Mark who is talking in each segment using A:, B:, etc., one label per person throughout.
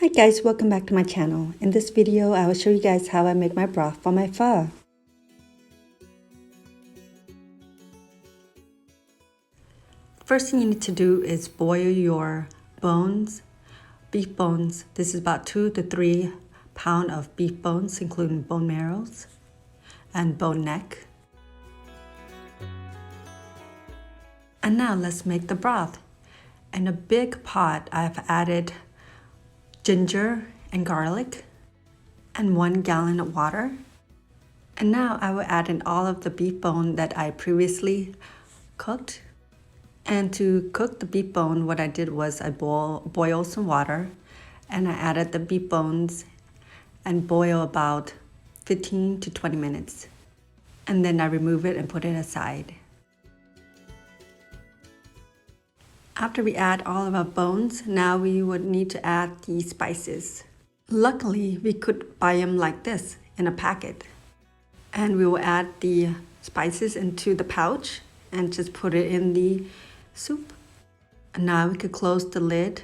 A: Hi guys, welcome back to my channel. In this video, I will show you guys how I make my broth for my pho. First thing you need to do is boil your bones, beef bones. This is about 2 to 3 pounds of beef bones, including bone marrows and bone neck. And now let's make the broth. In a big pot, I've added ginger and garlic and 1 gallon of water. And now I will add in all of the beef bone that I previously cooked. And to cook the beef bone, what I did was I boiled some water and I added the beef bones and boil about 15 to 20 minutes. And then I remove it and put it aside. After we add all of our bones, now we would need to add the spices. Luckily, we could buy them like this in a packet. And we will add the spices into the pouch and just put it in the soup. And now we could close the lid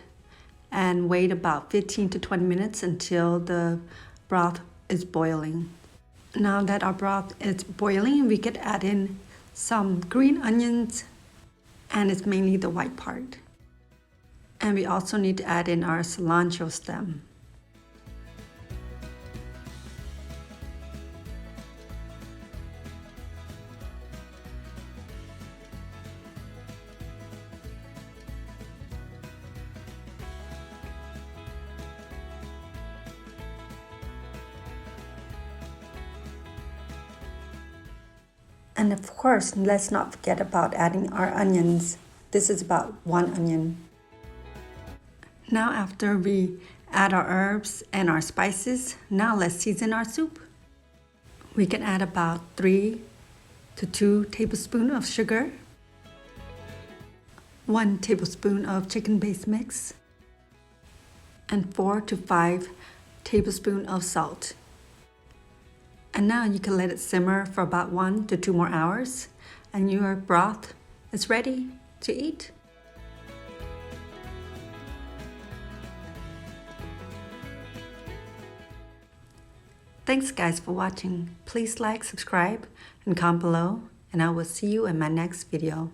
A: and wait about 15 to 20 minutes until the broth is boiling. Now that our broth is boiling, we could add in some green onions, and it's mainly the white part. And we also need to add in our cilantro stem. And of course, let's not forget about adding our onions. This is about 1 onion. Now after we add our herbs and our spices, now let's season our soup. We can add about 3 to 2 tablespoons of sugar, 1 tablespoon of chicken base mix, and 4 to 5 tablespoons of salt. And now you can let it simmer for about 1 to 2 more hours, and your broth is ready to eat. Thanks guys for watching. Please like, subscribe, and comment below, and I will see you in my next video.